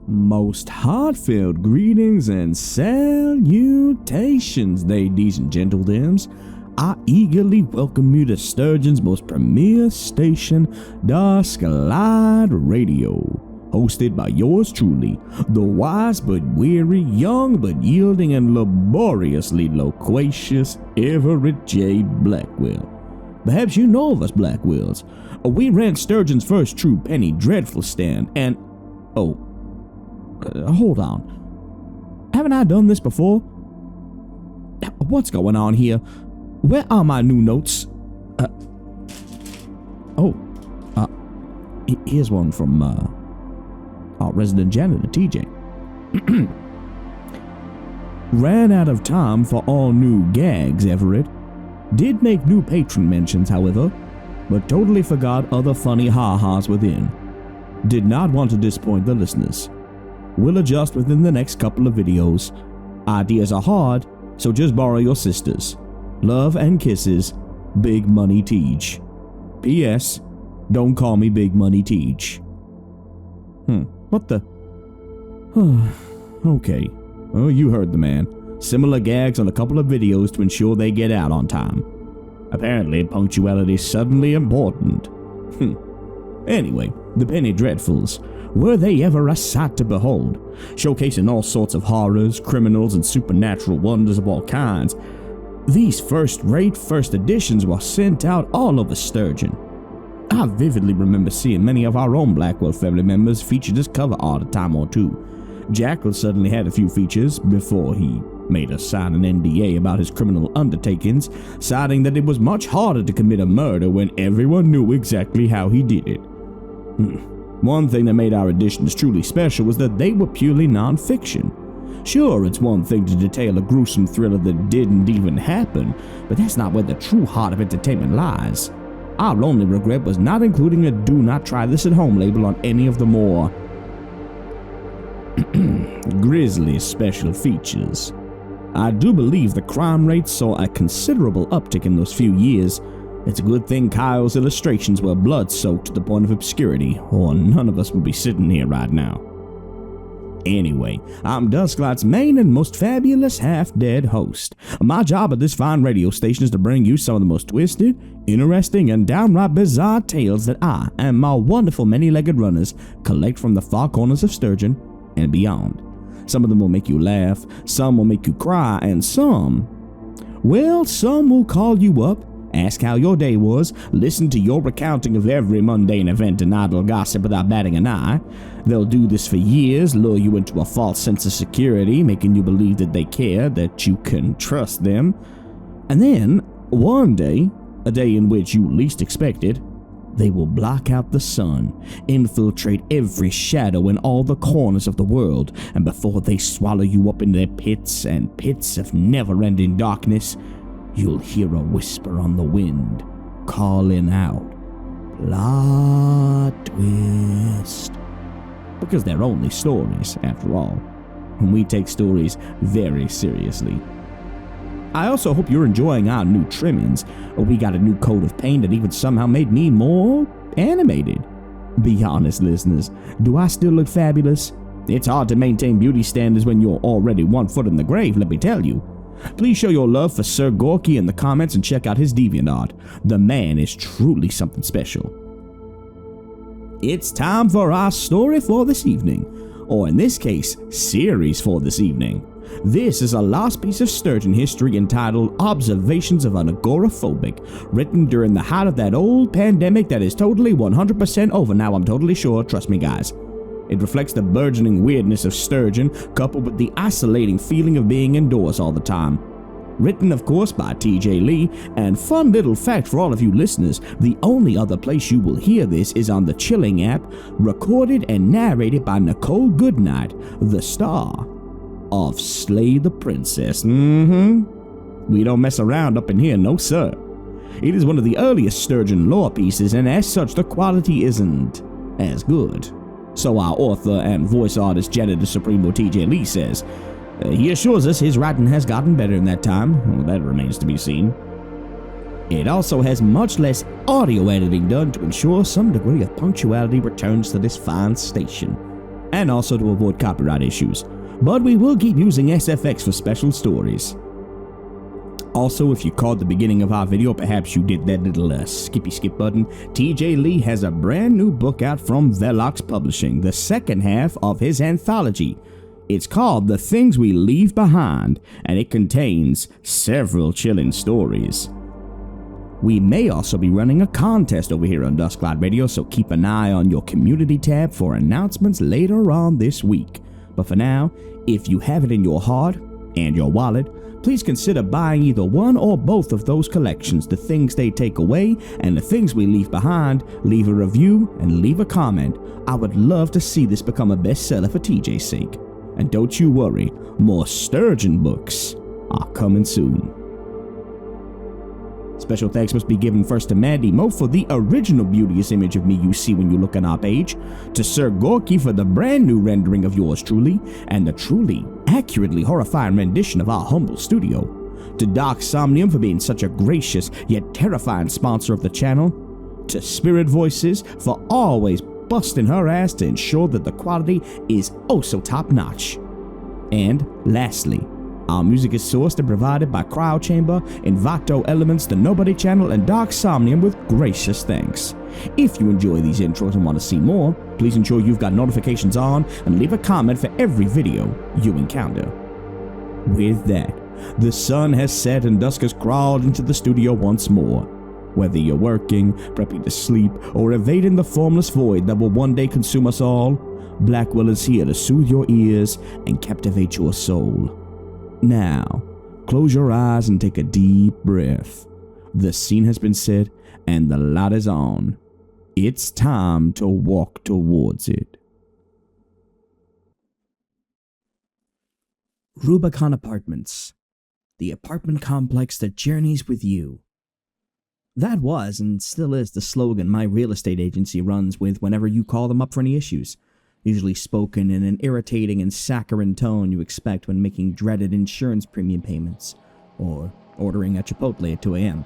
Most heartfelt greetings and salutations, ladies and gentlemen. I eagerly welcome you to Sturgeon's most premier station, Dusk Light Radio, hosted by yours truly, the wise but weary, young but yielding and laboriously loquacious Everett J. Blackwell. Perhaps you know of us Blackwells. We ran Sturgeon's first true penny dreadful stand and... hold on. Haven't I done this before? What's going on here? Where are my new notes? Here's one from our resident janitor, TJ. Ran out of time for all new gags, Everett. Did make new patron mentions, however, but totally forgot other funny ha-has within. Did not want to disappoint the listeners. Will adjust within the next couple of videos. Ideas are hard, so just borrow your sisters. Love and kisses, Big Money Teach. P.S. Don't call me Big Money Teach. What the? Okay. Oh, you heard the man. Similar gags on a couple of videos to ensure they get out on time. Apparently, punctuality is suddenly important. Anyway, the Penny Dreadfuls. Were they ever a sight to behold? Showcasing all sorts of horrors, criminals, and supernatural wonders of all kinds. These first-rate first editions were sent out all over Sturgeon. I vividly remember seeing many of our own Blackwell family members featured as cover art a time or two. Jackal suddenly had a few features before he made us sign an NDA about his criminal undertakings, citing that it was much harder to commit a murder when everyone knew exactly how he did it. One thing that made our editions truly special was that they were purely non-fiction. Sure, it's one thing to detail a gruesome thriller that didn't even happen, but that's not where the true heart of entertainment lies. Our only regret was not including a "Do Not Try This at Home" label on any of the more grisly special features. I do believe the crime rate saw a considerable uptick in those few years. It's a good thing Kyle's illustrations were blood-soaked to the point of obscurity, or none of us would be sitting here right now. Anyway, I'm Dusklight's main and most fabulous half-dead host. My job at this fine radio station is to bring you some of the most twisted, interesting, and downright bizarre tales that I and my wonderful many-legged runners collect from the far corners of Sturgeon and beyond. Some of them will make you laugh, some will make you cry, and some will call you up, ask how your day was, listen to your recounting of every mundane event and idle gossip without batting an eye. They'll do this for years, lure you into a false sense of security, making you believe that they care, that you can trust them. And then, one day, a day in which you least expect it, they will block out the sun, infiltrate every shadow in all the corners of the world, and before they swallow you up in their pits and pits of never-ending darkness, you'll hear a whisper on the wind, calling out, "Plot twist." Because they're only stories, after all, and we take stories very seriously. I also hope you're enjoying our new trimmings. We got a new coat of paint that even somehow made me more animated. Be honest, listeners, do I still look fabulous? It's hard to maintain beauty standards when you're already 1 foot in the grave, let me tell you. Please show your love for Sir Gorky in the comments and check out his DeviantArt. The man is truly something special. It's time for our story for this evening, or in this case, series for this evening. This is a lost piece of Sturgeon history entitled Observations of an Agoraphobic, written during the height of that old pandemic that is totally 100% over now, I'm totally sure, trust me guys. It reflects the burgeoning weirdness of Sturgeon, coupled with the isolating feeling of being indoors all the time. Written, of course, by TJ Lee, and fun little fact for all of you listeners, the only other place you will hear this is on the Chilling app, recorded and narrated by Nicole Goodnight, the star of Slay the Princess. We don't mess around up in here, no sir. It is one of the earliest Sturgeon lore pieces, and as such, the quality isn't as good. So our author and voice artist Janitor Supremo TJ Lee says. He assures us his writing has gotten better in that time. Well, that remains to be seen. It also has much less audio editing done to ensure some degree of punctuality returns to this fine station. and also to avoid copyright issues. But we will keep using SFX for special stories. Also, if you caught the beginning of our video, perhaps you did that little skippy skip button, TJ Lee has a brand new book out from Velox Publishing, the second half of his anthology. It's called The Things We Leave Behind, and it contains several chilling stories. We may also be running a contest over here on Dusklight Radio, so keep an eye on your community tab for announcements later on this week. But for now, if you have it in your heart and your wallet, please consider buying either one or both of those collections, The Things They Take Away and The Things We Leave Behind. Leave a review and leave a comment. I would love to see this become a bestseller for TJ's sake. And don't you worry, more Sturgeon books are coming soon. Special thanks must be given first to Mandy Mo for the original beauteous image of me you see when you look on our page, to Sir Gorky for the brand new rendering of yours truly, and the truly, accurately horrifying rendition of our humble studio, to Dark Somnium for being such a gracious yet terrifying sponsor of the channel, to Spirit Voices for always busting her ass to ensure that the quality is oh so top notch. And lastly, our music is sourced and provided by Cryo Chamber, Invacto Elements, The Nobody Channel, and Dark Somnium with gracious thanks. If you enjoy these intros and want to see more, please ensure you've got notifications on and leave a comment for every video you encounter. With that, the sun has set and dusk has crawled into the studio once more. Whether you're working, prepping to sleep, or evading the formless void that will one day consume us all, Blackwell is here to soothe your ears and captivate your soul. Now, close your eyes and take a deep breath. The scene has been set and the light is on. It's time to walk towards it. Rubicon Apartments, the apartment complex that journeys with you. That was and still is the slogan my real estate agency runs with whenever you call them up for any issues. Usually spoken in an irritating and saccharine tone you expect when making dreaded insurance premium payments, or ordering at Chipotle at 2 a.m.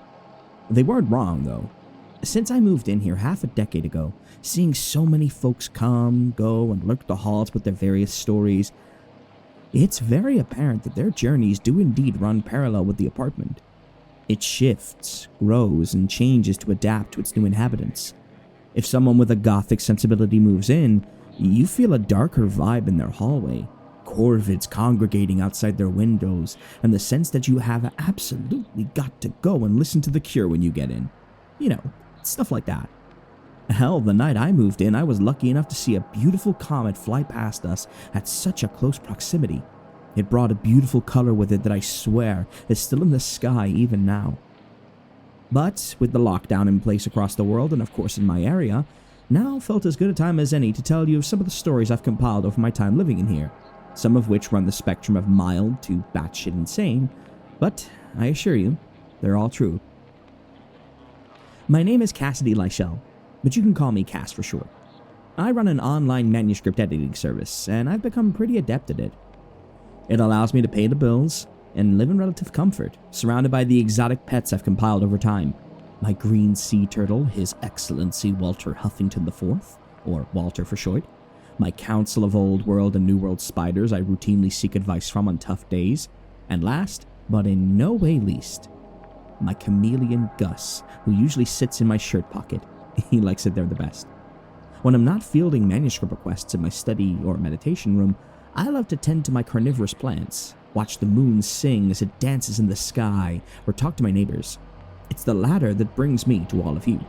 They weren't wrong, though. Since I moved in here half a decade ago, seeing so many folks come, go, and lurk the halls with their various stories, it's very apparent that their journeys do indeed run parallel with the apartment. It shifts, grows, and changes to adapt to its new inhabitants. If someone with a gothic sensibility moves in, you feel a darker vibe in their hallway, corvids congregating outside their windows, and the sense that you have absolutely got to go and listen to The Cure when you get in. You know, stuff like that. Hell, the night I moved in, I was lucky enough to see a beautiful comet fly past us at such a close proximity. It brought a beautiful color with it that I swear is still in the sky even now. But with the lockdown in place across the world, and of course in my area, now felt as good a time as any to tell you of some of the stories I've compiled over my time living in here, some of which run the spectrum of mild to batshit insane, but I assure you, they're all true. My name is Cassidy Lyshell, but you can call me Cass for short. I run an online manuscript editing service, and I've become pretty adept at it. It allows me to pay the bills and live in relative comfort, surrounded by the exotic pets I've compiled over time. My green sea turtle, His Excellency Walter Huffington IV, or Walter for short. My council of old world and new world spiders I routinely seek advice from on tough days. And last, but in no way least, my chameleon Gus, who usually sits in my shirt pocket. He likes it there the best. When I'm not fielding manuscript requests in my study or meditation room, I love to tend to my carnivorous plants, watch the moon sing as it dances in the sky, or talk to my neighbors. It's the latter that brings me to all of you.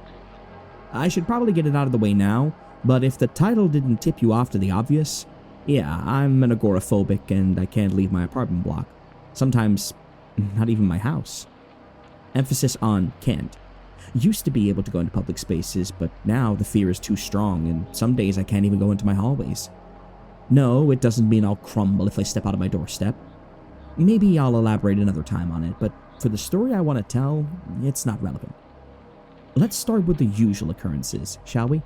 I should probably get it out of the way now, but if the title didn't tip you off to the obvious, yeah, I'm an agoraphobic and I can't leave my apartment block. Sometimes, not even my house. Emphasis on can't. Used to be able to go into public spaces, but now the fear is too strong, and some days I can't even go into my hallways. No, it doesn't mean I'll crumble if I step out of my doorstep. Maybe I'll elaborate another time on it, but for the story I want to tell, it's not relevant. Let's start with the usual occurrences, shall we?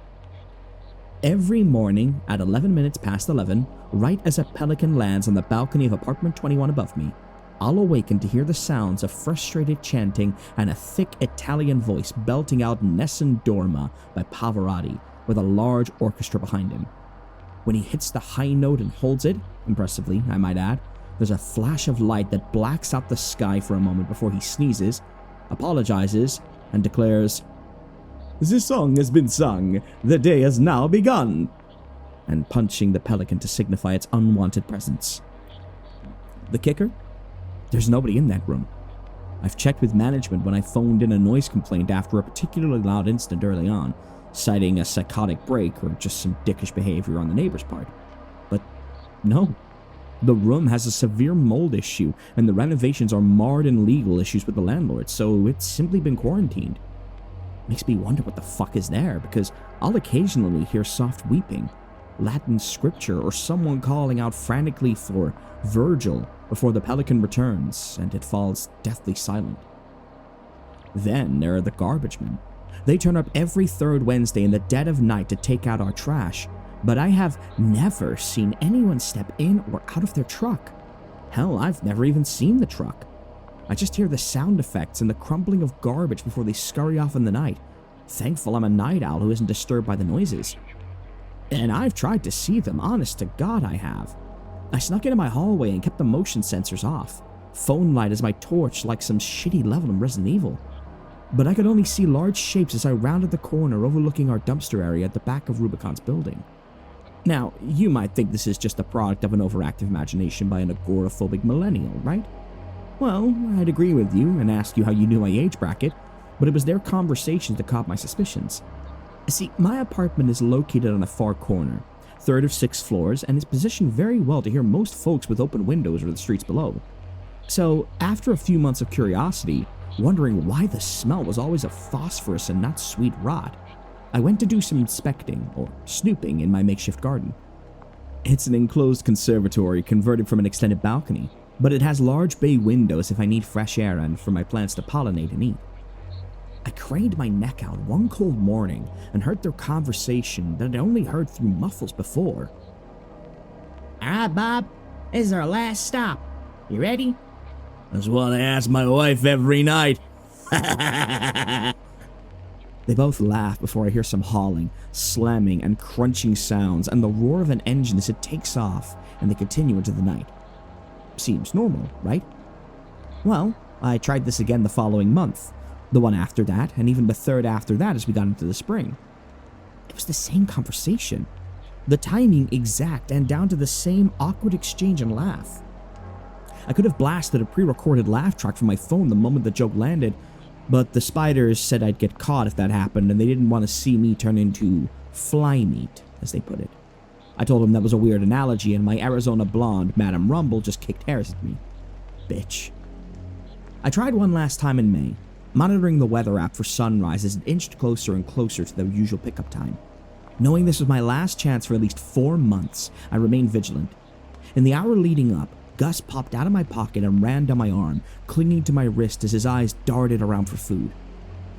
Every morning at 11 minutes past 11, right as a pelican lands on the balcony of apartment 21 above me, I'll awaken to hear the sounds of frustrated chanting and a thick Italian voice belting out Nessun Dorma by Pavarotti with a large orchestra behind him. When he hits the high note and holds it, impressively, I might add, there's a flash of light that blacks out the sky for a moment before he sneezes, apologizes, and declares, "The song has been sung, the day has now begun," and punching the pelican to signify its unwanted presence. The kicker? There's nobody in that room. I've checked with management when I phoned in a noise complaint after a particularly loud incident early on, citing a psychotic break or just some dickish behavior on the neighbor's part. But no. The room has a severe mold issue, and the renovations are marred in legal issues with the landlord, so it's simply been quarantined. Makes me wonder what the fuck is there, because I'll occasionally hear soft weeping, Latin scripture, or someone calling out frantically for Virgil before the pelican returns, and it falls deathly silent. Then there are the garbage men. They turn up every third Wednesday in the dead of night to take out our trash, but I have never seen anyone step in or out of their truck. Hell, I've never even seen the truck. I just hear the sound effects and the crumpling of garbage before they scurry off in the night. Thankful I'm a night owl who isn't disturbed by the noises. And I've tried to see them, honest to God I have. I snuck into my hallway and kept the motion sensors off. Phone light as my torch like some shitty level in Resident Evil. But I could only see large shapes as I rounded the corner overlooking our dumpster area at the back of Rubicon's building. Now, you might think this is just the product of an overactive imagination by an agoraphobic millennial, right? Well, I'd agree with you and ask you how you knew my age bracket, but it was their conversations that caught my suspicions. See, my apartment is located on a far corner, third of 6 floors, and is positioned very well to hear most folks with open windows or the streets below. So, after a few months of curiosity, wondering why the smell was always of phosphorus and not sweet rot, I went to do some inspecting, or snooping, in my makeshift garden. It's an enclosed conservatory converted from an extended balcony, but it has large bay windows if I need fresh air and for my plants to pollinate and eat. I craned my neck out one cold morning and heard their conversation that I'd only heard through muffles before. "Alright, Bob, this is our last stop. You ready?" "That's what I ask my wife every night." They both laugh before I hear some hauling, slamming, and crunching sounds and the roar of an engine as it takes off, and they continue into the night. Seems normal, right? Well, I tried this again the following month, the one after that, and even the third after that as we got into the spring. It was the same conversation. The timing exact and down to the same awkward exchange and laugh. I could have blasted a pre-recorded laugh track from my phone the moment the joke landed, but the spiders said I'd get caught if that happened, and they didn't want to see me turn into fly meat, as they put it. I told them that was a weird analogy, and my Arizona blonde, Madam Rumble, just kicked hairs at me. Bitch. I tried one last time in May, monitoring the weather app for sunrise as it inched closer and closer to the usual pickup time. Knowing this was my last chance for at least 4 months, I remained vigilant. In the hour leading up, Gus popped out of my pocket and ran down my arm, clinging to my wrist as his eyes darted around for food.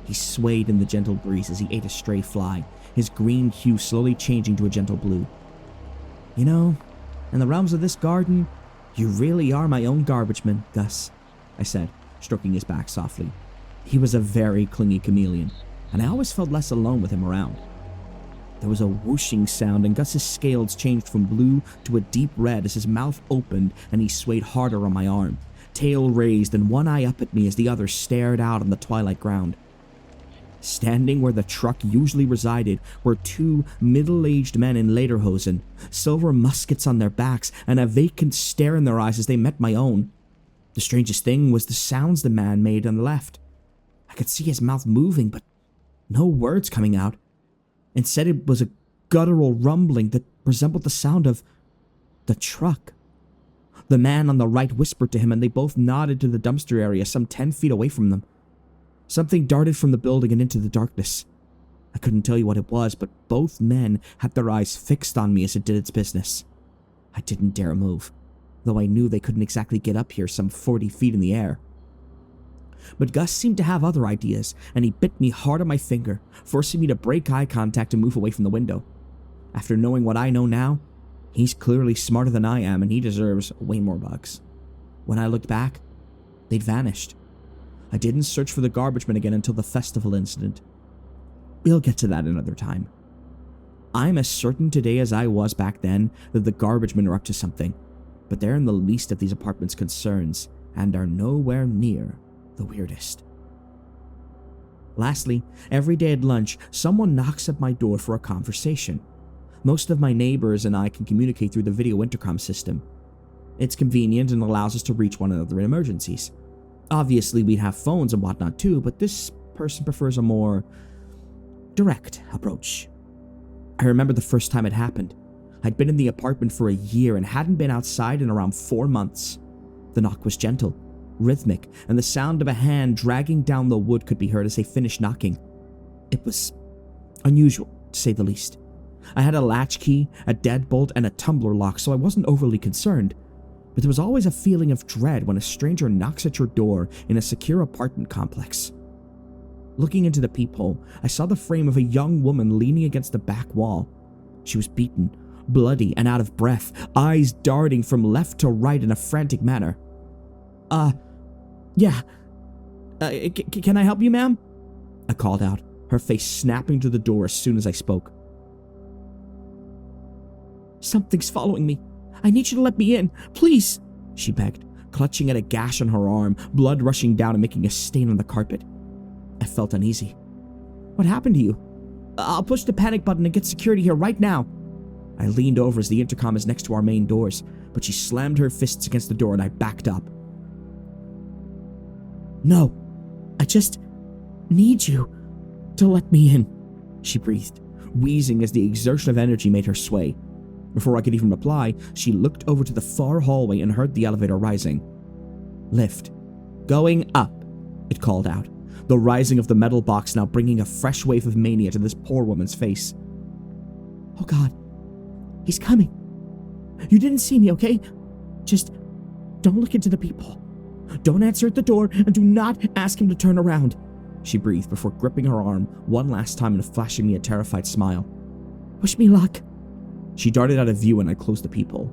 He swayed in the gentle breeze as he ate a stray fly, his green hue slowly changing to a gentle blue. "You know, in the realms of this garden, you really are my own garbage man, Gus," I said, stroking his back softly. He was a very clingy chameleon, and I always felt less alone with him around. There was a whooshing sound, and Gus's scales changed from blue to a deep red as his mouth opened and he swayed harder on my arm, tail raised and one eye up at me as the other stared out on the twilight ground. Standing where the truck usually resided were 2 middle-aged men in lederhosen, silver muskets on their backs, and a vacant stare in their eyes as they met my own. The strangest thing was the sounds the man made on the left. I could see his mouth moving, but no words coming out. Instead, it was a guttural rumbling that resembled the sound of the truck. The man on the right whispered to him, and they both nodded to the dumpster area some 10 feet away from them. Something darted from the building and into the darkness. I couldn't tell you what it was, but both men had their eyes fixed on me as it did its business. I didn't dare move, though I knew they couldn't exactly get up here some 40 feet in the air. But Gus seemed to have other ideas, and he bit me hard on my finger, forcing me to break eye contact and move away from the window. After knowing what I know now, he's clearly smarter than I am, and he deserves way more bucks. When I looked back, they'd vanished. I didn't search for the garbage men again until the festival incident. We'll get to that another time. I'm as certain today as I was back then that the garbage men are up to something, but they're in the least of these apartment's concerns and are nowhere near the weirdest. Lastly, every day at lunch, someone knocks at my door for a conversation. Most of my neighbors and I can communicate through the video intercom system. It's convenient and allows us to reach one another in emergencies. Obviously, we'd have phones and whatnot too, but this person prefers a more direct approach. I remember the first time it happened. I'd been in the apartment for a year and hadn't been outside in around 4 months. The knock was gentle, rhythmic, and the sound of a hand dragging down the wood could be heard as they finished knocking. It was unusual, to say the least. I had a latchkey, a deadbolt, and a tumbler lock, so I wasn't overly concerned. But there was always a feeling of dread when a stranger knocks at your door in a secure apartment complex. Looking into the peephole, I saw the frame of a young woman leaning against the back wall. She was beaten, bloody, and out of breath, eyes darting from left to right in a frantic manner. Can I help you, ma'am? I called out, her face snapping to the door as soon as I spoke. Something's following me. I need you to let me in, please, she begged, clutching at a gash on her arm, blood rushing down and making a stain on the carpet. I felt uneasy. What happened to you? I'll push the panic button and get security here right now. I leaned over as the intercom is next to our main doors, but she slammed her fists against the door and I backed up. No, I just need you to let me in, she breathed, wheezing as the exertion of energy made her sway. Before I could even reply, she looked over to the far hallway and heard the elevator rising. Lift. Going up, it called out, the rising of the metal box now bringing a fresh wave of mania to this poor woman's face. Oh God, he's coming. You didn't see me, okay? Just don't look into the peephole. Don't answer at the door and do not ask him to turn around, she breathed before gripping her arm one last time and flashing me a terrified smile. Wish me luck. She darted out of view and I closed the peephole.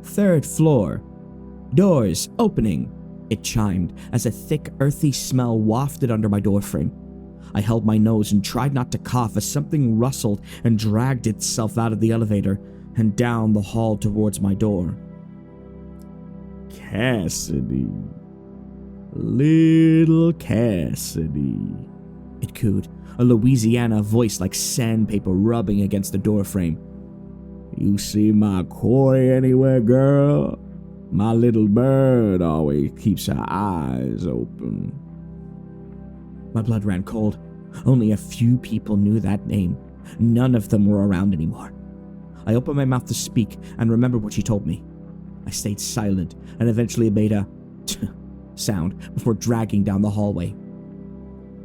3rd floor. Doors opening, it chimed as a thick, earthy smell wafted under my doorframe. I held my nose and tried not to cough as something rustled and dragged itself out of the elevator and down the hall towards my door. Cassidy. Little Cassidy, it cooed, a Louisiana voice like sandpaper rubbing against the doorframe. You see my koi anywhere, girl? My little bird always keeps her eyes open. My blood ran cold. Only a few people knew that name. None of them were around anymore. I opened my mouth to speak and remembered what she told me. I stayed silent and eventually made a sound before dragging down the hallway.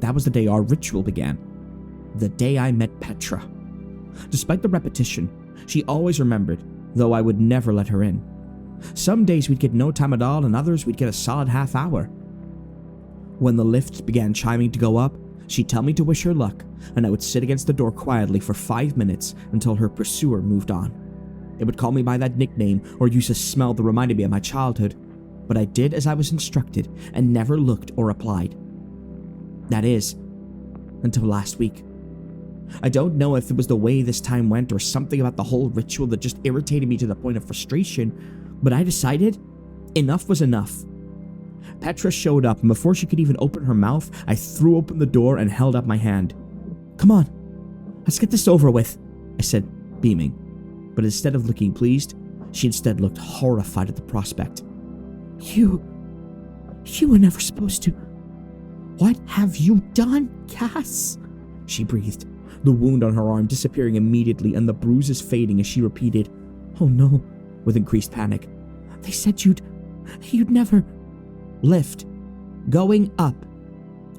That was the day our ritual began. The day I met Petra. Despite the repetition, she always remembered, though I would never let her in. Some days we'd get no time at all, and others we'd get a solid half hour. When the lift began chiming to go up, she'd tell me to wish her luck, and I would sit against the door quietly for 5 minutes until her pursuer moved on. It would call me by that nickname or use a smell that reminded me of my childhood, but I did as I was instructed and never looked or replied. That is, until last week. I don't know if it was the way this time went or something about the whole ritual that just irritated me to the point of frustration, but I decided enough was enough. Petra showed up, and before she could even open her mouth, I threw open the door and held up my hand. Come on, let's get this over with, I said, beaming. But instead of looking pleased, she instead looked horrified at the prospect. You were never supposed to. What have you done, Cass? She breathed, the wound on her arm disappearing immediately and the bruises fading as she repeated, Oh no, with increased panic. They said you'd never. Lift. Going up.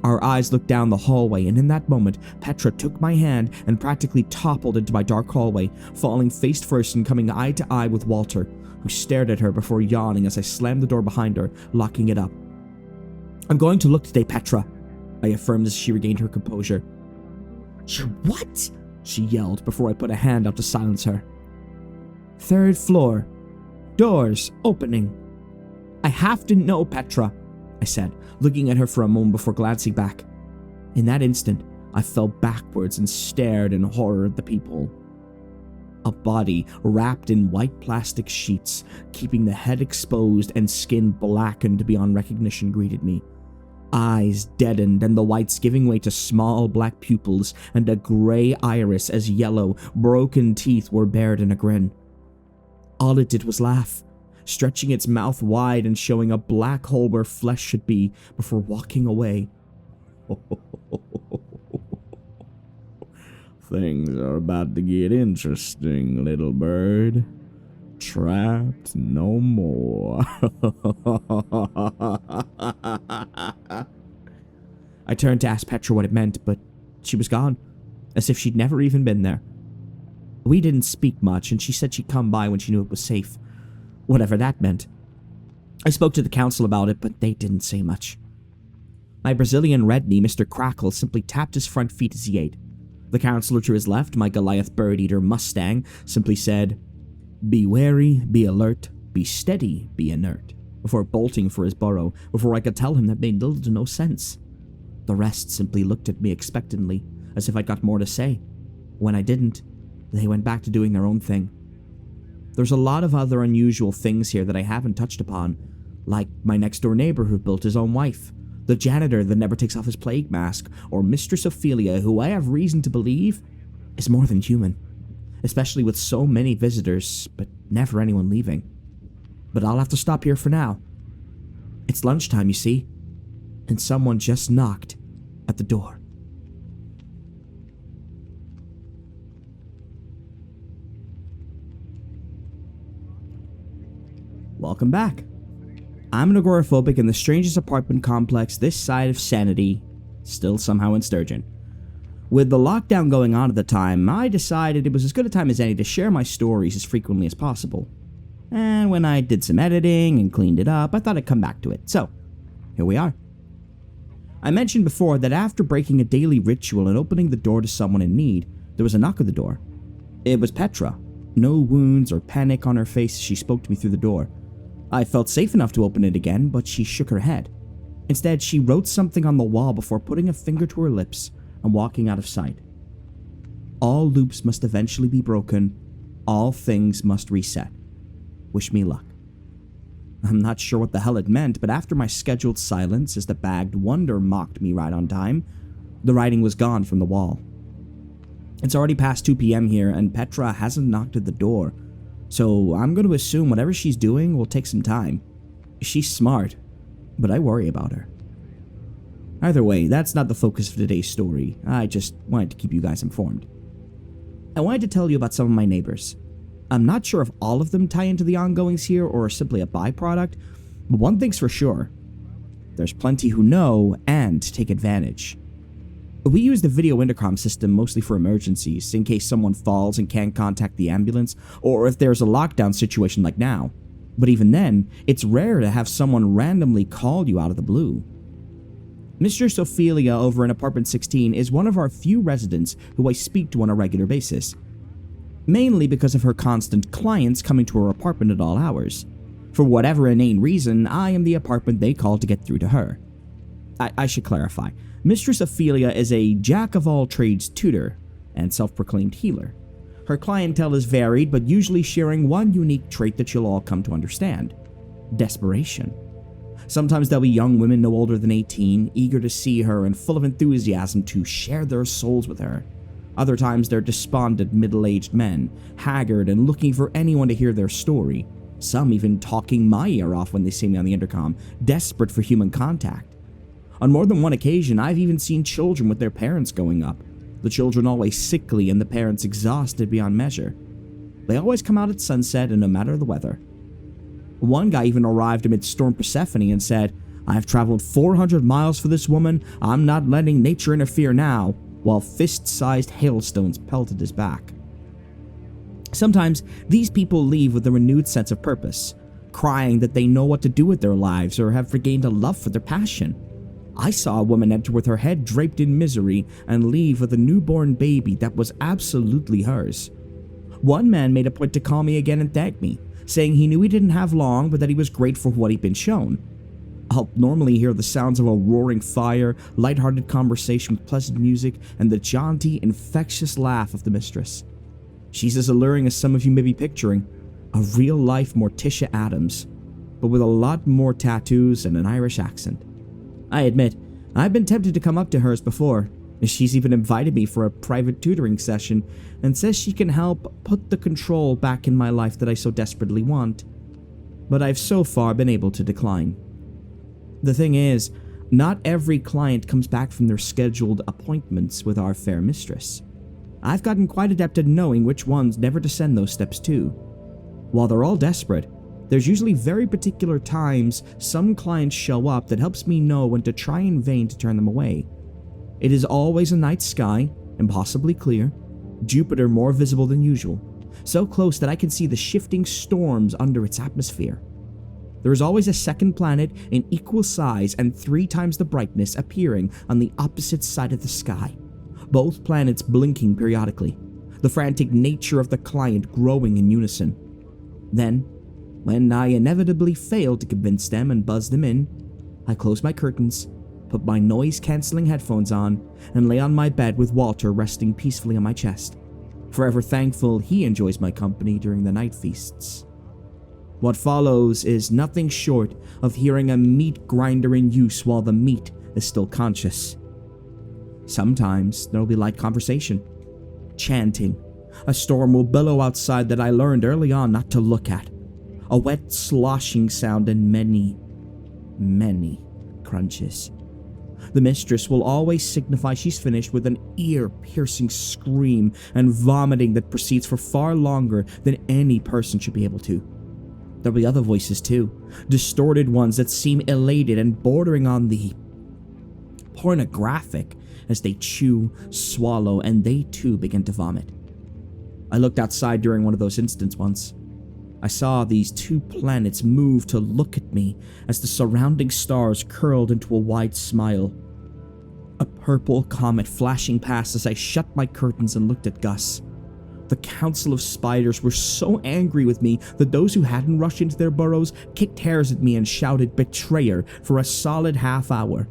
Our eyes looked down the hallway, and in that moment, Petra took my hand and practically toppled into my dark hallway, falling face first and coming eye to eye with Walter, who stared at her before yawning as I slammed the door behind her, locking it up. I'm going to look today, Petra, I affirmed as she regained her composure. You what? She yelled before I put a hand out to silence her. 3rd floor. Doors opening. I have to know, Petra, I said, looking at her for a moment before glancing back. In that instant, I fell backwards and stared in horror at the people. A body wrapped in white plastic sheets, keeping the head exposed and skin blackened beyond recognition, greeted me. Eyes deadened and the whites giving way to small black pupils and a gray iris as yellow, broken teeth were bared in a grin. All it did was laugh, stretching its mouth wide and showing a black hole where flesh should be before walking away. Things are about to get interesting, little bird. Trapped no more. I turned to ask Petra what it meant, but she was gone, as if she'd never even been there. We didn't speak much, and she said she'd come by when she knew it was safe, whatever that meant. I spoke to the council about it, but they didn't say much. My Brazilian red knee, Mr. Crackle, simply tapped his front feet as he ate. The counselor to his left, my Goliath bird-eater Mustang, simply said, "Be wary, be alert, be steady, be inert," before bolting for his burrow, before I could tell him that made little to no sense. The rest simply looked at me expectantly, as if I'd got more to say. When I didn't, they went back to doing their own thing. There's a lot of other unusual things here that I haven't touched upon, like my next-door neighbor who built his own wife, the janitor that never takes off his plague mask, or Mistress Ophelia, who I have reason to believe is more than human, especially with so many visitors, but never anyone leaving. But I'll have to stop here for now. It's lunchtime, you see, and someone just knocked at the door. Welcome back. I'm an agoraphobic in the strangest apartment complex this side of sanity, still somehow in Sturgeon. With the lockdown going on at the time, I decided it was as good a time as any to share my stories as frequently as possible. And when I did some editing and cleaned it up, I thought I'd come back to it. So, here we are. I mentioned before that after breaking a daily ritual and opening the door to someone in need, there was a knock at the door. It was Petra. No wounds or panic on her face as she spoke to me through the door. I felt safe enough to open it again, but she shook her head. Instead, she wrote something on the wall before putting a finger to her lips and walking out of sight. All loops must eventually be broken. All things must reset. Wish me luck. I'm not sure what the hell it meant, but after my scheduled silence as the bagged wonder mocked me right on time, the writing was gone from the wall. It's already past 2 p.m. here, and Petra hasn't knocked at the door, so I'm going to assume whatever she's doing will take some time. She's smart, but I worry about her. Either way, that's not the focus of today's story. I just wanted to keep you guys informed. I wanted to tell you about some of my neighbors. I'm not sure if all of them tie into the ongoings here or are simply a byproduct, but one thing's for sure. There's plenty who know and take advantage. We use the video intercom system mostly for emergencies, in case someone falls and can't contact the ambulance, or if there's a lockdown situation like now. But even then, it's rare to have someone randomly call you out of the blue. Mistress Ophelia over in apartment 16 is one of our few residents who I speak to on a regular basis. Mainly because of her constant clients coming to her apartment at all hours. For whatever inane reason, I am the apartment they call to get through to her. I should clarify. Mistress Ophelia is a jack-of-all-trades tutor and self-proclaimed healer. Her clientele is varied, but usually sharing one unique trait that you'll all come to understand: desperation. Sometimes they'll be young women no older than 18, eager to see her and full of enthusiasm to share their souls with her. Other times they're despondent middle-aged men, haggard and looking for anyone to hear their story. Some even talking my ear off when they see me on the intercom, desperate for human contact. On more than one occasion, I've even seen children with their parents going up, the children always sickly and the parents exhausted beyond measure. They always come out at sunset and no matter the weather. One guy even arrived amid Storm Persephone and said, "I've traveled 400 miles for this woman, I'm not letting nature interfere now," while fist-sized hailstones pelted his back. Sometimes, these people leave with a renewed sense of purpose, crying that they know what to do with their lives or have regained a love for their passion. I saw a woman enter with her head draped in misery and leave with a newborn baby that was absolutely hers. One man made a point to call me again and thank me, saying he knew he didn't have long but that he was grateful for what he'd been shown. I'll normally hear the sounds of a roaring fire, lighthearted conversation with pleasant music, and the jaunty, infectious laugh of the mistress. She's as alluring as some of you may be picturing, a real-life Morticia Addams, but with a lot more tattoos and an Irish accent. I admit, I've been tempted to come up to hers before. She's even invited me for a private tutoring session and says she can help put the control back in my life that I so desperately want. But I've so far been able to decline. The thing is, not every client comes back from their scheduled appointments with our fair mistress. I've gotten quite adept at knowing which ones never to send those steps to. While they're all desperate, there's usually very particular times some clients show up that helps me know when to try in vain to turn them away. It is always a night sky, impossibly clear, Jupiter more visible than usual, so close that I can see the shifting storms under its atmosphere. There is always a second planet in equal size and 3 times the brightness appearing on the opposite side of the sky, both planets blinking periodically, the frantic nature of the client growing in unison. Then, when I inevitably fail to convince them and buzz them in, I close my curtains, put my noise-canceling headphones on, and lay on my bed with Walter resting peacefully on my chest, forever thankful he enjoys my company during the night feasts. What follows is nothing short of hearing a meat grinder in use while the meat is still conscious. Sometimes there will be light conversation, chanting. A storm will billow outside that I learned early on not to look at. A wet sloshing sound and many crunches. The mistress will always signify she's finished with an ear-piercing scream and vomiting that proceeds for far longer than any person should be able to. There'll be other voices too, distorted ones that seem elated and bordering on the pornographic as they chew, swallow, and they too begin to vomit. I looked outside during one of those instants once. I saw these 2 planets move to look at me as the surrounding stars curled into a wide smile. A purple comet flashing past as I shut my curtains and looked at Gus. The council of spiders were so angry with me that those who hadn't rushed into their burrows kicked hairs at me and shouted betrayer for a solid half hour.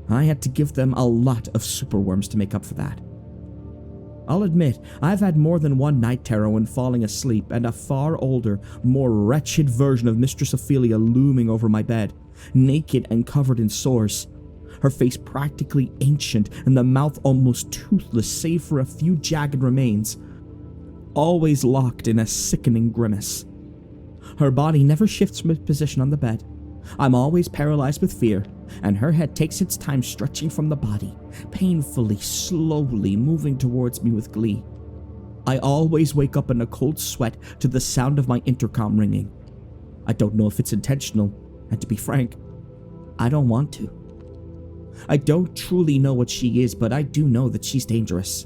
I had to give them a lot of superworms to make up for that. I'll admit, I've had more than one night terror when falling asleep, and a far older, more wretched version of Mistress Ophelia looming over my bed, naked and covered in sores. Her face practically ancient and the mouth almost toothless save for a few jagged remains, always locked in a sickening grimace. Her body never shifts from its position on the bed. I'm always paralyzed with fear, and her head takes its time stretching from the body, painfully, slowly moving towards me with glee. I always wake up in a cold sweat to the sound of my intercom ringing. I don't know if it's intentional, and to be frank, I don't want to. I don't truly know what she is, but I do know that she's dangerous.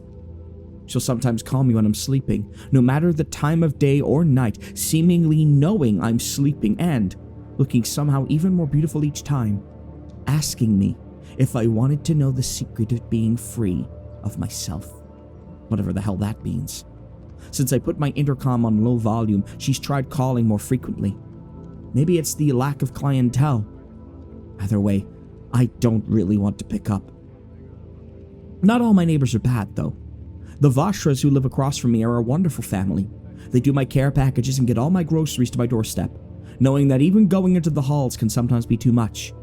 She'll sometimes call me when I'm sleeping, no matter the time of day or night, seemingly knowing I'm sleeping and looking somehow even more beautiful each time, asking me if I wanted to know the secret of being free of myself, whatever the hell that means. Since I put my intercom on low volume, she's tried calling more frequently. Maybe it's the lack of clientele. Either way, I don't really want to pick up. Not all my neighbors are bad, though. The Vashras who live across from me are a wonderful family. They do my care packages and get all my groceries to my doorstep, knowing that even going into the halls can sometimes be too much.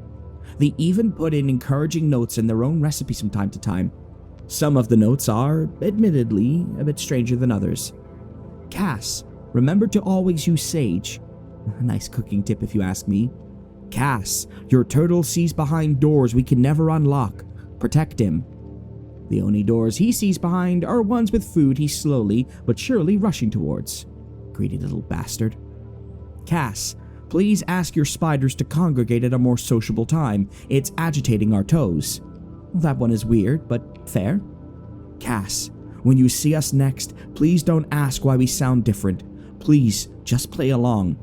They even put in encouraging notes in their own recipes from time to time. Some of the notes are, admittedly, a bit stranger than others. Cass, remember to always use sage. A nice cooking tip if you ask me. Cass, your turtle sees behind doors we can never unlock. Protect him. The only doors he sees behind are ones with food he's slowly but surely rushing towards. Greedy little bastard. Cass, please ask your spiders to congregate at a more sociable time. It's agitating our toes. That one is weird, but fair. Cass, when you see us next, please don't ask why we sound different. Please, just play along.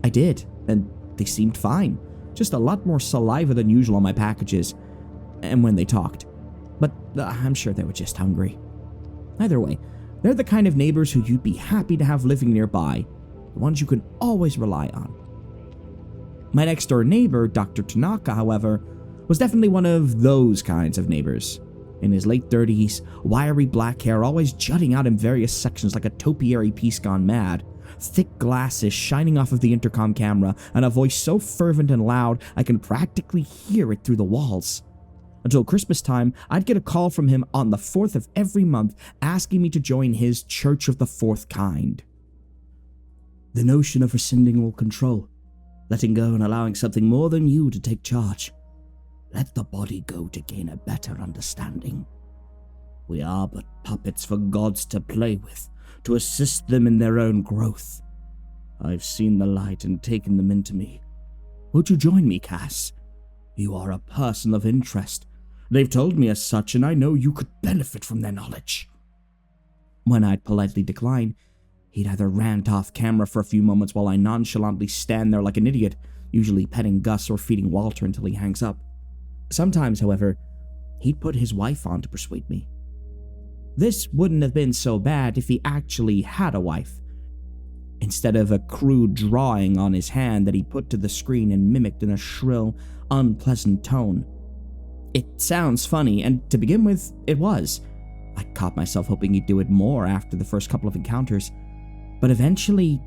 I did, and they seemed fine. Just a lot more saliva than usual on my packages, and when they talked. But I'm sure they were just hungry. Either way, they're the kind of neighbors who you'd be happy to have living nearby, the ones you can always rely on. My next-door neighbor, Dr. Tanaka, however, was definitely one of those kinds of neighbors. In his late 30s, wiry black hair always jutting out in various sections like a topiary piece gone mad, thick glasses shining off of the intercom camera, and a voice so fervent and loud I can practically hear it through the walls. Until Christmas time, I'd get a call from him on the 4th of every month asking me to join his Church of the Fourth Kind. The notion of rescinding all control, letting go and allowing something more than you to take charge. Let the body go to gain a better understanding. We are but puppets for gods to play with, to assist them in their own growth. I've seen the light and taken them into me. Would you join me, Cass? You are a person of interest. They've told me as such, and I know you could benefit from their knowledge. When I'd politely decline, he'd either rant off camera for a few moments while I nonchalantly stand there like an idiot, usually petting Gus or feeding Walter until he hangs up. Sometimes, however, he'd put his wife on to persuade me. This wouldn't have been so bad if he actually had a wife, instead of a crude drawing on his hand that he put to the screen and mimicked in a shrill, unpleasant tone. It sounds funny, and to begin with, it was. I caught myself hoping he'd do it more after the first couple of encounters, but eventually,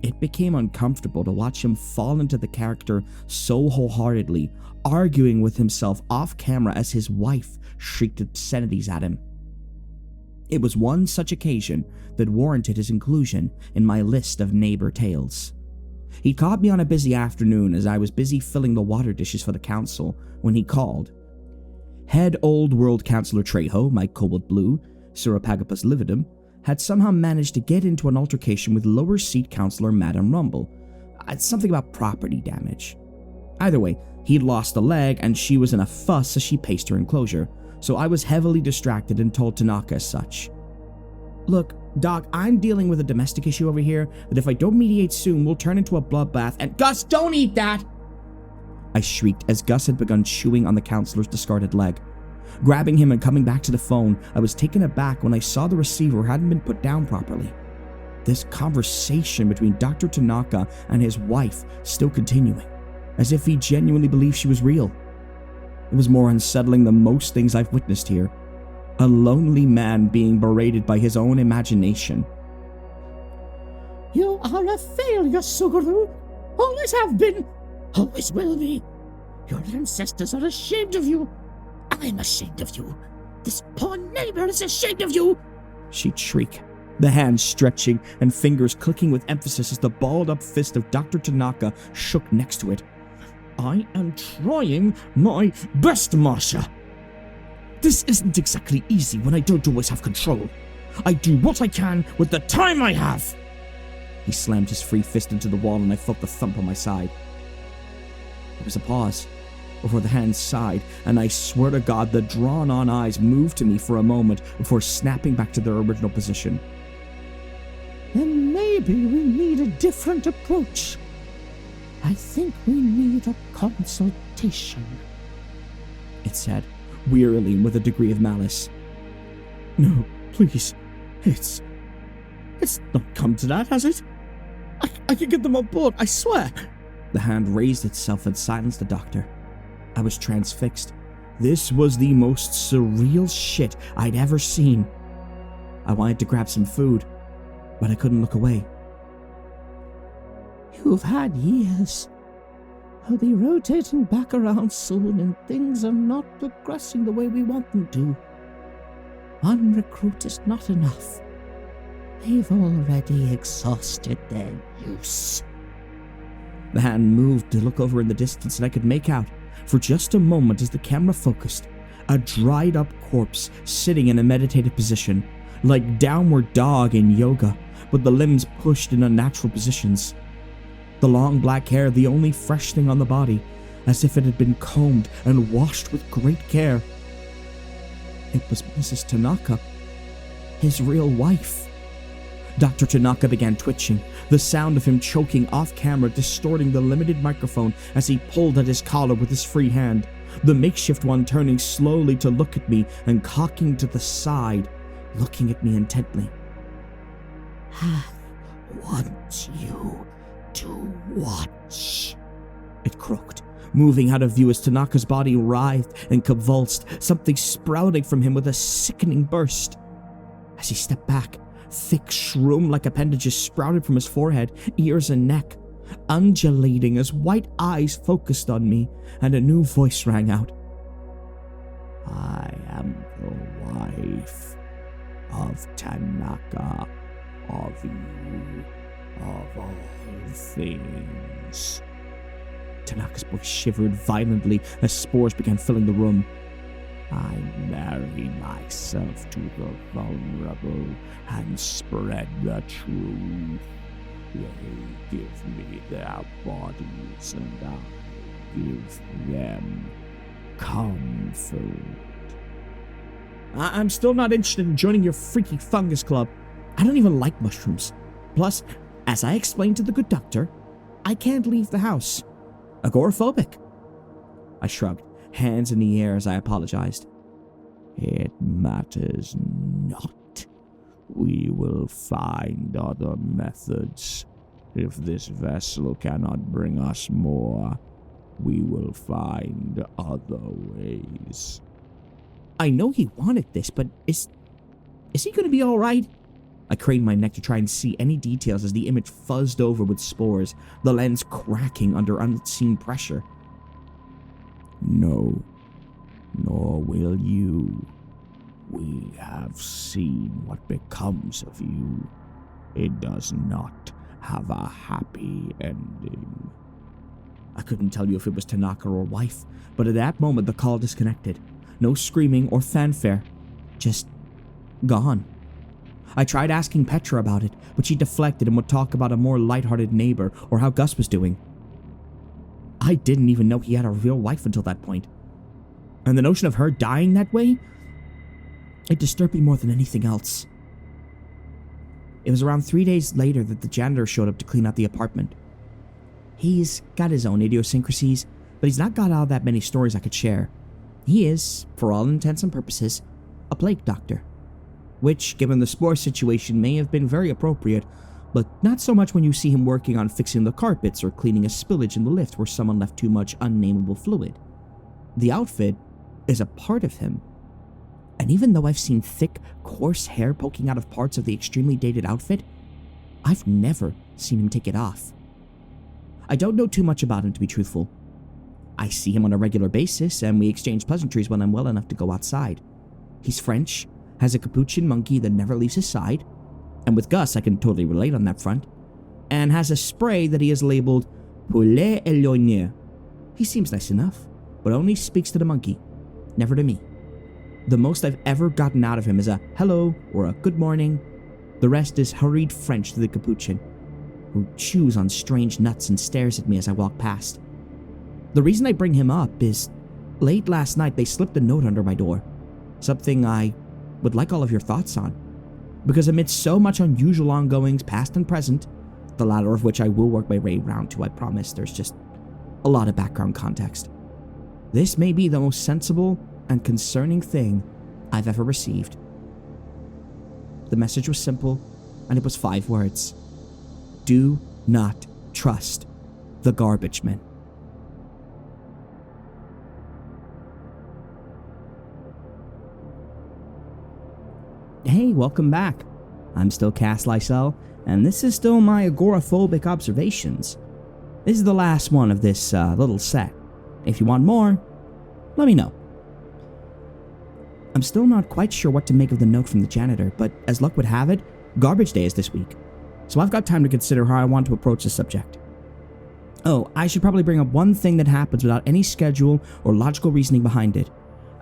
it became uncomfortable to watch him fall into the character so wholeheartedly, arguing with himself off camera as his wife shrieked obscenities at him. It was one such occasion that warranted his inclusion in my list of neighbor tales. He caught me on a busy afternoon as I was busy filling the water dishes for the council when he called. Head Old World Councillor Trejo, my Cobalt Blue, Surapagopus lividum, had somehow managed to get into an altercation with lower seat councillor Madame Rumble. Something about property damage. Either way, he'd lost a leg and she was in a fuss as she paced her enclosure, so I was heavily distracted and told Tanaka as such. Look, Doc, I'm dealing with a domestic issue over here that if I don't mediate soon will turn into a bloodbath and— Gus, don't eat that! I shrieked as Gus had begun chewing on the councillor's discarded leg. Grabbing him and coming back to the phone, I was taken aback when I saw the receiver hadn't been put down properly. This conversation between Dr. Tanaka and his wife still continuing, as if he genuinely believed she was real. It was more unsettling than most things I've witnessed here. A lonely man being berated by his own imagination. You are a failure, Suguru. Always have been. Always will be. Your ancestors are ashamed of you. I'm ashamed of you. This poor neighbor is ashamed of you. She'd shriek, the hands stretching and fingers clicking with emphasis as the balled-up fist of Dr. Tanaka shook next to it. I am trying my best, Marsha. This isn't exactly easy when I don't always have control. I do what I can with the time I have. He slammed his free fist into the wall and I felt the thump on my side. There was a pause before the hands sighed, and I swear to God the drawn-on eyes moved to me for a moment before snapping back to their original position. Then maybe we need a different approach. I think we need a consultation, it said, wearily and with a degree of malice. No, please. It's not come to that, has it? I can get them on board, I swear. The hand raised itself and silenced the doctor. I was transfixed. This was the most surreal shit I'd ever seen. I wanted to grab some food, but I couldn't look away. You've had years. I'll be rotating back around soon and things are not progressing the way we want them to. One recruit is not enough. They've already exhausted their use. The hand moved to look over in the distance and I could make out, for just a moment as the camera focused, a dried-up corpse sitting in a meditative position, like downward dog in yoga, with the limbs pushed in unnatural positions. The long black hair the only fresh thing on the body, as if it had been combed and washed with great care. It was Mrs. Tanaka, his real wife. Dr. Tanaka began twitching, the sound of him choking off camera distorting the limited microphone as he pulled at his collar with his free hand, the makeshift one turning slowly to look at me and cocking to the side, looking at me intently. I want you to watch. It croaked, moving out of view as Tanaka's body writhed and convulsed, something sprouting from him with a sickening burst. As he stepped back, thick shroom-like appendages sprouted from his forehead, ears, and neck, undulating as white eyes focused on me, and a new voice rang out. I am the wife of Tanaka, of you, of all things. Tanaka's voice shivered violently as spores began filling the room. I marry myself to the vulnerable and spread the truth. They give me their bodies and I give them comfort. I'm still not interested in joining your freaky fungus club. I don't even like mushrooms. Plus, as I explained to the good doctor, I can't leave the house. Agoraphobic. I shrugged, hands in the air as I apologized. It matters not. We will find other methods. If this vessel cannot bring us more, we will find other ways. I know he wanted this, but is he going to be all right? I craned my neck to try and see any details as the image fuzzed over with spores, the lens cracking under unseen pressure. No, nor will you. We have seen what becomes of you. It does not have a happy ending. I couldn't tell you if it was Tanaka or wife, but at that moment the call disconnected. No screaming or fanfare. Just gone. I tried asking Petra about it, but she deflected and would talk about a more lighthearted neighbor or how Gus was doing. I didn't even know he had a real wife until that point. And the notion of her dying that way, it disturbed me more than anything else. It was around 3 days later that the janitor showed up to clean out the apartment. He's got his own idiosyncrasies, but he's not got all that many stories I could share. He is, for all intents and purposes, a plague doctor. Which, given the spore situation, may have been very appropriate, but not so much when you see him working on fixing the carpets or cleaning a spillage in the lift where someone left too much unnameable fluid. The outfit is a part of him. And even though I've seen thick, coarse hair poking out of parts of the extremely dated outfit, I've never seen him take it off. I don't know too much about him, to be truthful. I see him on a regular basis, and we exchange pleasantries when I'm well enough to go outside. He's French, has a capuchin monkey that never leaves his side, and with Gus I can totally relate on that front, and has a spray that he has labeled Poulet Éloigné. He seems nice enough, but only speaks to the monkey, never to me. The most I've ever gotten out of him is a hello or a good morning. The rest is hurried French to the capuchin, who chews on strange nuts and stares at me as I walk past. The reason I bring him up is, late last night they slipped a note under my door, something I would like all of your thoughts on, because amidst so much unusual ongoings past and present, the latter of which I will work my way round to, I promise, there's just a lot of background context. This may be the most sensible and concerning thing I've ever received. The message was simple, and it was 5 words. Do not trust the garbage men. Hey, welcome back. I'm still Cass Lysel, and this is still my agoraphobic observations. This is the last one of this little set. If you want more, let me know. I'm still not quite sure what to make of the note from the janitor, but as luck would have it, garbage day is this week, so I've got time to consider how I want to approach the subject. Oh, I should probably bring up one thing that happens without any schedule or logical reasoning behind it.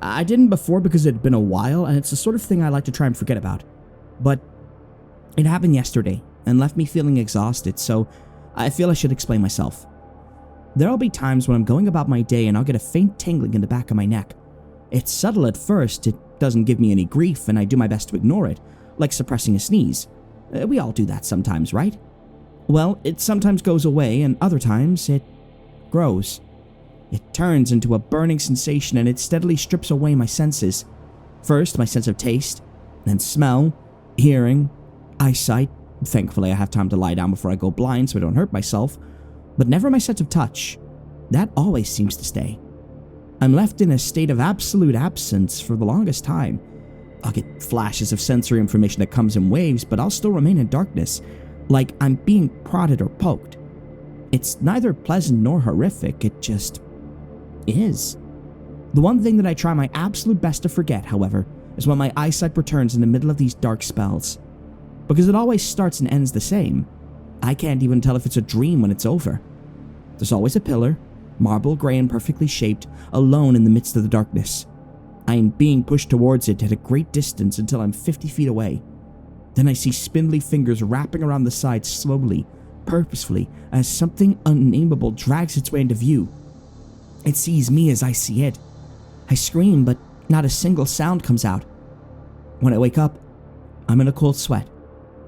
I didn't before because it had been a while, and it's the sort of thing I like to try and forget about. But it happened yesterday, and left me feeling exhausted, so I feel I should explain myself. There'll be times when I'm going about my day and I'll get a faint tingling in the back of my neck. It's subtle at first, it doesn't give me any grief, and I do my best to ignore it, like suppressing a sneeze. We all do that sometimes, right? Well, it sometimes goes away, and other times it grows. It turns into a burning sensation, and it steadily strips away my senses. First, my sense of taste, then smell, hearing, eyesight. Thankfully, I have time to lie down before I go blind so I don't hurt myself, but never my sense of touch. that always seems to stay. I'm left in a state of absolute absence for the longest time. I'll get flashes of sensory information that comes in waves, but I'll still remain in darkness, like I'm being prodded or poked. It's neither pleasant nor horrific, it just is. The one thing that I try my absolute best to forget, however, is when my eyesight returns in the middle of these dark spells. Because it always starts and ends the same. I can't even tell if it's a dream when it's over. There's always a pillar, marble gray and perfectly shaped, alone in the midst of the darkness. I am being pushed towards it at a great distance until I'm 50 feet away. Then I see spindly fingers wrapping around the side slowly, purposefully, as something unnameable drags its way into view. It sees me as I see it. I scream, but not a single sound comes out. When I wake up, I'm in a cold sweat,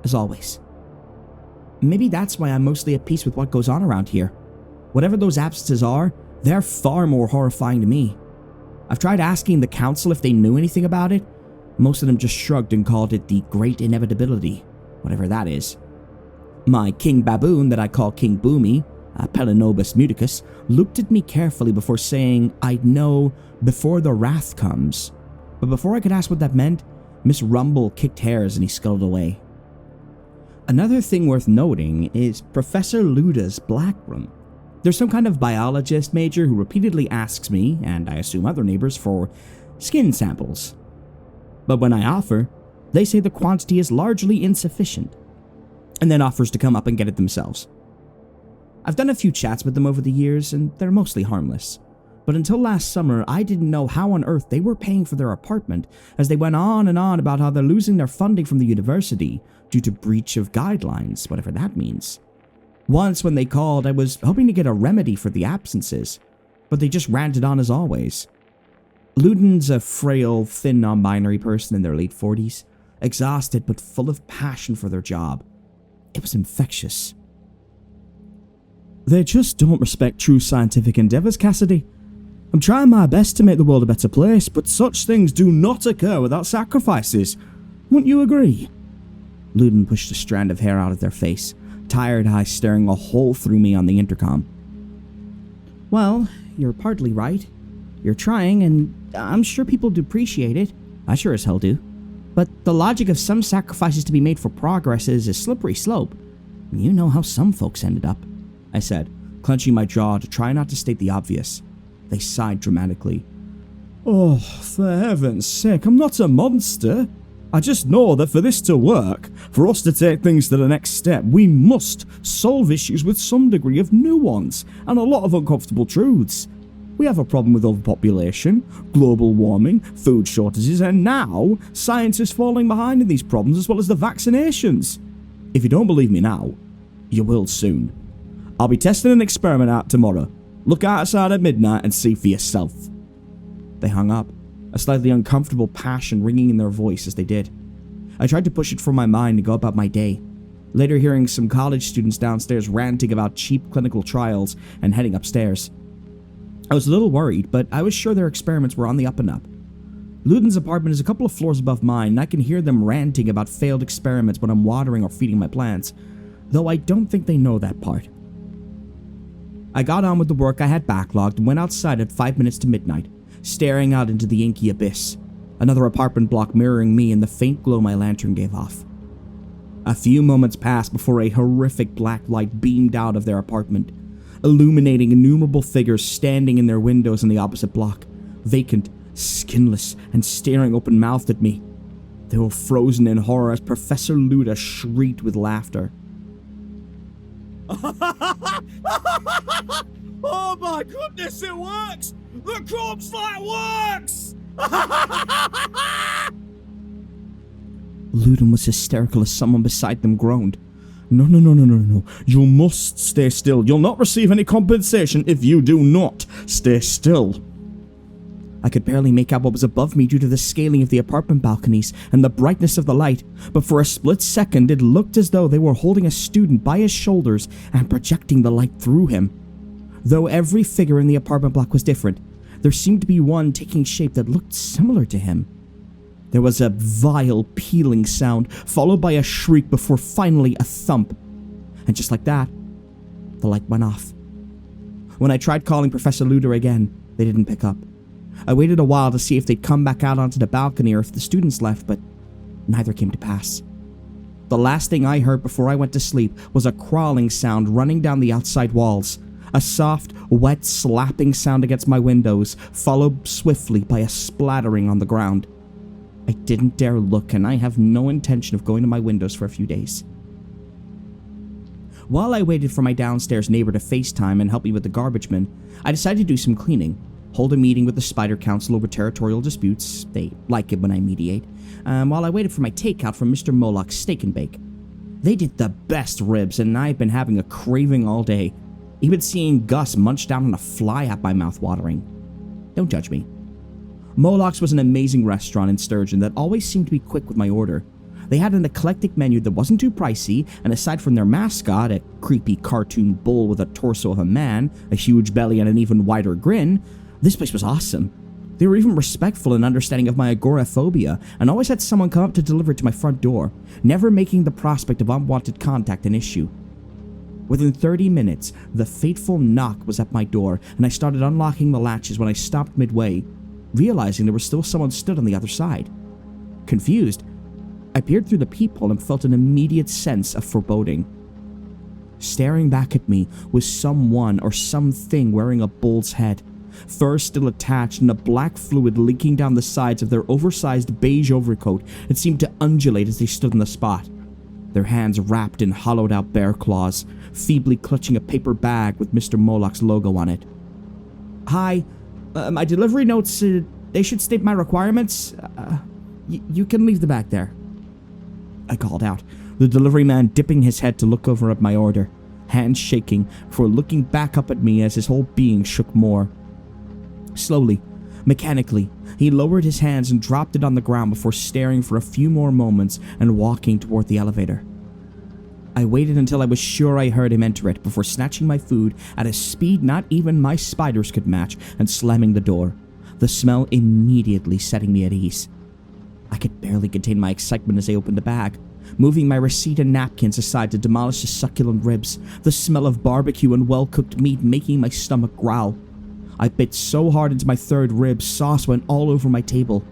as always. Maybe that's why I'm mostly at peace with what goes on around here. Whatever those absences are, they're far more horrifying to me. I've tried asking the council if they knew anything about it. Most of them just shrugged and called it the Great Inevitability, whatever that is. My king baboon that I call King Boomy, Pelinobus muticus, looked at me carefully before saying I'd know before the wrath comes. But before I could ask what that meant, Miss Rumble kicked hairs and he scuttled away. Another thing worth noting is Professor Luda's black room. There's some kind of biologist major who repeatedly asks me, and I assume other neighbors, for skin samples. But when I offer, they say the quantity is largely insufficient, and then offers to come up and get it themselves. I've done a few chats with them over the years, and they're mostly harmless. But until last summer, I didn't know how on earth they were paying for their apartment, as they went on and on about how they're losing their funding from the university due to breach of guidelines, whatever that means. Once when they called, I was hoping to get a remedy for the absences, but they just ranted on as always. Luden's a frail, thin, non-binary person in their late 40s, exhausted but full of passion for their job. It was infectious. They just don't respect true scientific endeavors, Cassidy. I'm trying my best to make the world a better place, but such things do not occur without sacrifices. Wouldn't you agree? Luden pushed a strand of hair out of their face, tired eyes staring a hole through me on the intercom. Well, you're partly right. You're trying, and I'm sure people do appreciate it. I sure as hell do. But the logic of some sacrifices to be made for progress is a slippery slope. You know how some folks ended up, I said, clenching my jaw to try not to state the obvious. They sighed dramatically. Oh, for heaven's sake, I'm not a monster. I just know that for this to work, for us to take things to the next step, we must solve issues with some degree of nuance and a lot of uncomfortable truths. We have a problem with overpopulation, global warming, food shortages, and now science is falling behind in these problems as well as the vaccinations. If you don't believe me now, you will soon. I'll be testing an experiment out tomorrow. Look outside at midnight and see for yourself. They hung up, a slightly uncomfortable passion ringing in their voice as they did. I tried to push it from my mind and go about my day, later hearing some college students downstairs ranting about cheap clinical trials and heading upstairs. I was a little worried, but I was sure their experiments were on the up and up. Luden's apartment is a couple of floors above mine, and I can hear them ranting about failed experiments when I'm watering or feeding my plants, though I don't think they know that part. I got on with the work I had backlogged and went outside at 5 minutes to midnight, staring out into the inky abyss, another apartment block mirroring me in the faint glow my lantern gave off. A few moments passed before a horrific black light beamed out of their apartment, illuminating innumerable figures standing in their windows in the opposite block, vacant, skinless, and staring open-mouthed at me. They were frozen in horror as Professor Luda shrieked with laughter. Oh my goodness, it works! The corpse light works! Luden was hysterical as someone beside them groaned. No. You must stay still. You'll not receive any compensation if you do not stay still. I could barely make out what was above me due to the scaling of the apartment balconies and the brightness of the light, but for a split second it looked as though they were holding a student by his shoulders and projecting the light through him. Though every figure in the apartment block was different, there seemed to be one taking shape that looked similar to him. There was a vile, pealing sound, followed by a shriek before finally a thump. And just like that, the light went off. When I tried calling Professor Luder again, they didn't pick up. I waited a while to see if they'd come back out onto the balcony or if the students left, but neither came to pass. The last thing I heard before I went to sleep was a crawling sound running down the outside walls. A soft, wet slapping sound against my windows, followed swiftly by a splattering on the ground. I didn't dare look, and I have no intention of going to my windows for a few days. While I waited for my downstairs neighbor to FaceTime and help me with the garbage bin, I decided to do some cleaning, hold a meeting with the Spider Council over territorial disputes, they like it when I mediate, while I waited for my takeout from Mr. Moloch's Steak and Bake. They did the best ribs, and I've been having a craving all day. Even seeing Gus munch down on a fly had my mouth watering. Don't judge me. Moloch's was an amazing restaurant in Sturgeon that always seemed to be quick with my order. They had an eclectic menu that wasn't too pricey, and aside from their mascot, a creepy cartoon bull with a torso of a man, a huge belly, and an even wider grin, this place was awesome. They were even respectful and understanding of my agoraphobia, and always had someone come up to deliver it to my front door, never making the prospect of unwanted contact an issue. Within 30 minutes, the fateful knock was at my door, and I started unlocking the latches when I stopped midway, realizing there was still someone stood on the other side. Confused, I peered through the peephole and felt an immediate sense of foreboding. Staring back at me was someone or something wearing a bull's head, fur still attached and a black fluid leaking down the sides of their oversized beige overcoat that seemed to undulate as they stood on the spot, their hands wrapped in hollowed-out bear claws, feebly clutching a paper bag with Mr. Moloch's logo on it. "Hi, my delivery notes, they should state my requirements. You can leave the bag there," I called out, the delivery man dipping his head to look over at my order, hands shaking before looking back up at me as his whole being shook more. Slowly, mechanically, he lowered his hands and dropped it on the ground before staring for a few more moments and walking toward the elevator. I waited until I was sure I heard him enter it before snatching my food at a speed not even my spiders could match and slamming the door, the smell immediately setting me at ease. I could barely contain my excitement as I opened the bag, moving my receipt and napkins aside to demolish the succulent ribs, the smell of barbecue and well-cooked meat making my stomach growl. I bit so hard into my third rib, sauce went all over my table.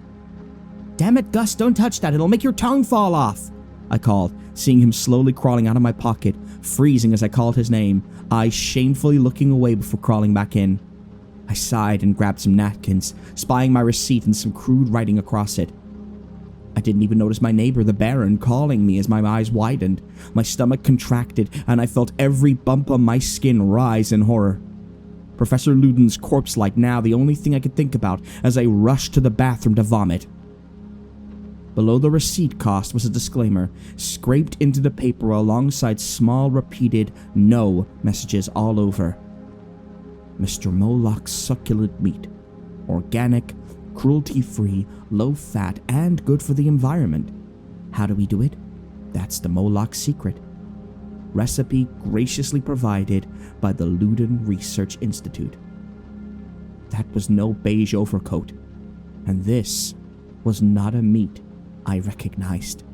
"Damn it, Gus, don't touch that, it'll make your tongue fall off," I called, seeing him slowly crawling out of my pocket, freezing as I called his name, eyes shamefully looking away before crawling back in. I sighed and grabbed some napkins, spying my receipt and some crude writing across it. I didn't even notice my neighbor, the Baron, calling me as my eyes widened. My stomach contracted, and I felt every bump on my skin rise in horror. Professor Luden's corpse-like now the only thing I could think about as I rushed to the bathroom to vomit. Below the receipt cost was a disclaimer, scraped into the paper alongside small repeated "no" messages all over. Mr. Moloch's succulent meat. Organic, cruelty-free, low-fat, and good for the environment. How do we do it? That's the Moloch secret. Recipe graciously provided by the Luden Research Institute. That was no beige overcoat, and this was not a meat I recognized.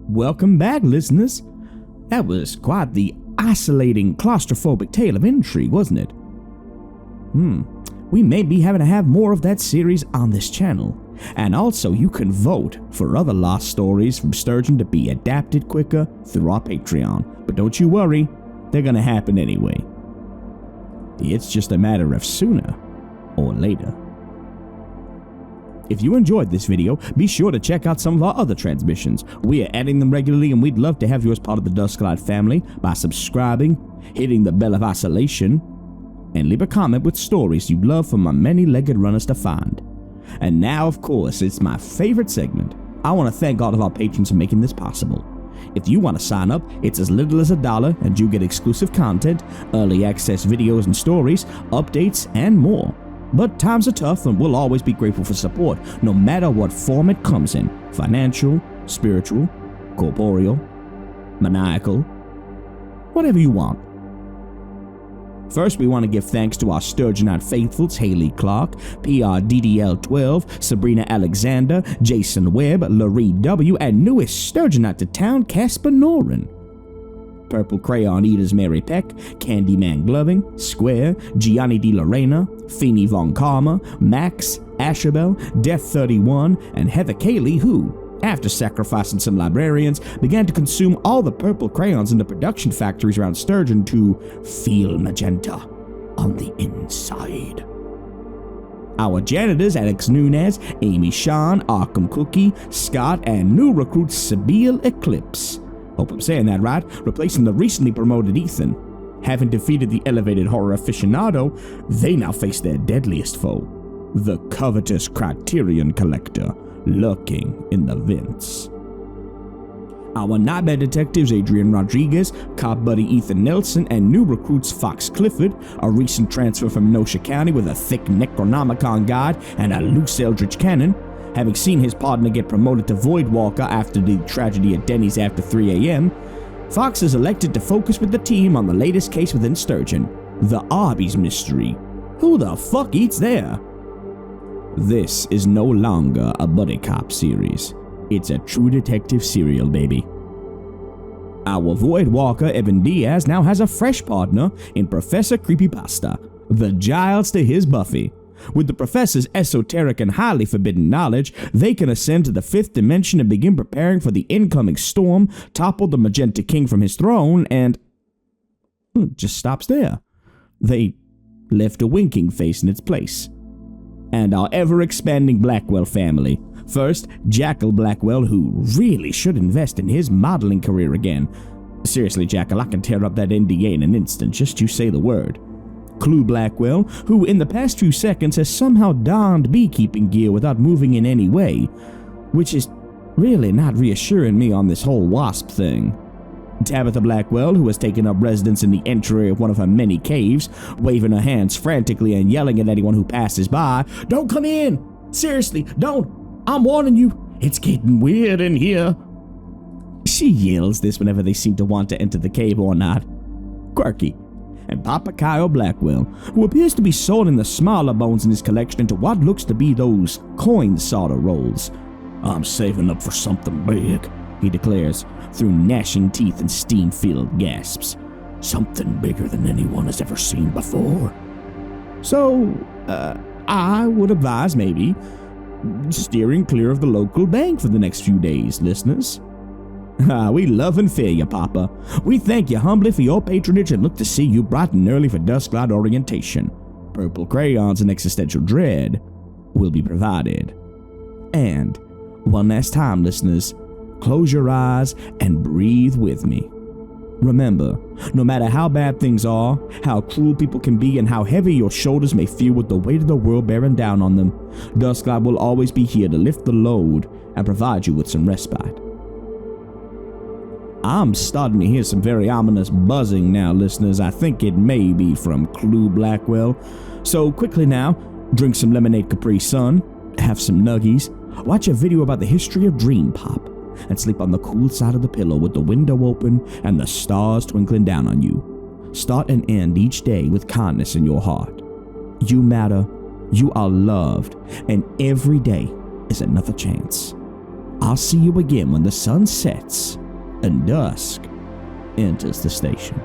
Welcome back, listeners. That was quite the isolating, claustrophobic tale of intrigue, wasn't it? We may be having to have more of that series on this channel. And also, you can vote for other lost stories from Sturgeon to be adapted quicker through our Patreon. But don't you worry, they're gonna happen anyway. It's just a matter of sooner or later. If you enjoyed this video, be sure to check out some of our other transmissions. We are adding them regularly, and we'd love to have you as part of the Dusklight family by subscribing, hitting the bell of isolation, and leave a comment with stories you'd love for my many-legged runners to find. And now, of course, it's my favorite segment. I want to thank all of our patrons for making this possible. If you want to sign up, it's as little as $1, and you get exclusive content, early access videos and stories, updates, and more. But times are tough, and we'll always be grateful for support, no matter what form it comes in. Financial, spiritual, corporeal, maniacal, whatever you want. First, we want to give thanks to our Sturgeon faithfuls Haley Clark, PRDDL12, Sabrina Alexander, Jason Webb, Larry W., and newest Sturgeon to town, Casper Noren. Purple Crayon Eaters Mary Peck, Candyman Gloving, Square, Gianni Di Lorena, Feeney Von Karma, Max, Asherbell, Death31, and Heather Cayley, who, after sacrificing some librarians, began to consume all the purple crayons in the production factories around Sturgeon to feel magenta on the inside. Our janitors, Alex Nunez, Amy Sean, Arkham Cookie, Scott, and new recruit Sabile Eclipse. Hope I'm saying that right, replacing the recently promoted Ethan. Having defeated the elevated horror aficionado, they now face their deadliest foe, the covetous Criterion Collector, lurking in the vents. Our nightmare detectives Adrian Rodriguez, cop buddy Ethan Nelson, and new recruits Fox Clifford, a recent transfer from Kenosha County with a thick Necronomicon guide and a loose Eldritch cannon. Having seen his partner get promoted to Voidwalker after the tragedy at Denny's after 3 a.m., Fox is elected to focus with the team on the latest case within Sturgeon, the Arby's mystery. Who the fuck eats there? This is no longer a buddy cop series. It's a true detective serial, baby. Our Voidwalker, Evan Diaz, now has a fresh partner in Professor Creepypasta, the Giles to his Buffy. With the professor's esoteric and highly forbidden knowledge, they can ascend to the fifth dimension and begin preparing for the incoming storm, topple the Magenta King from his throne, and it just stops there. They left a winking face in its place. And our ever-expanding Blackwell family. First, Jackal Blackwell, who really should invest in his modeling career again. Seriously, Jackal, I can tear up that NDA in an instant, just you say the word. Clue Blackwell, who in the past few seconds has somehow donned beekeeping gear without moving in any way, which is really not reassuring me on this whole wasp thing. Tabitha Blackwell, who has taken up residence in the entry of one of her many caves, waving her hands frantically and yelling at anyone who passes by, "Don't come in! Seriously, don't! I'm warning you, it's getting weird in here!" She yells this whenever they seem to want to enter the cave or not. Quirky. And Papa Kyle Blackwell, who appears to be sorting the smaller bones in his collection into what looks to be those coin sorter rolls. "I'm saving up for something big," he declares, through gnashing teeth and steam-filled gasps. "Something bigger than anyone has ever seen before." So, I would advise maybe steering clear of the local bank for the next few days, listeners. We love and fear you, Papa. We thank you humbly for your patronage and look to see you bright and early for Dusklight orientation. Purple crayons and existential dread will be provided. And, one last time, listeners, close your eyes and breathe with me. Remember, no matter how bad things are, how cruel people can be, and how heavy your shoulders may feel with the weight of the world bearing down on them, Dusklight will always be here to lift the load and provide you with some respite. I'm starting to hear some very ominous buzzing now, listeners. I think it may be from Clue Blackwell. So quickly now, drink some lemonade Capri Sun, have some nuggies, watch a video about the history of Dream Pop, and sleep on the cool side of the pillow with the window open and the stars twinkling down on you. Start and end each day with kindness in your heart. You matter, you are loved, and every day is another chance. I'll see you again when the sun sets and dusk enters the station.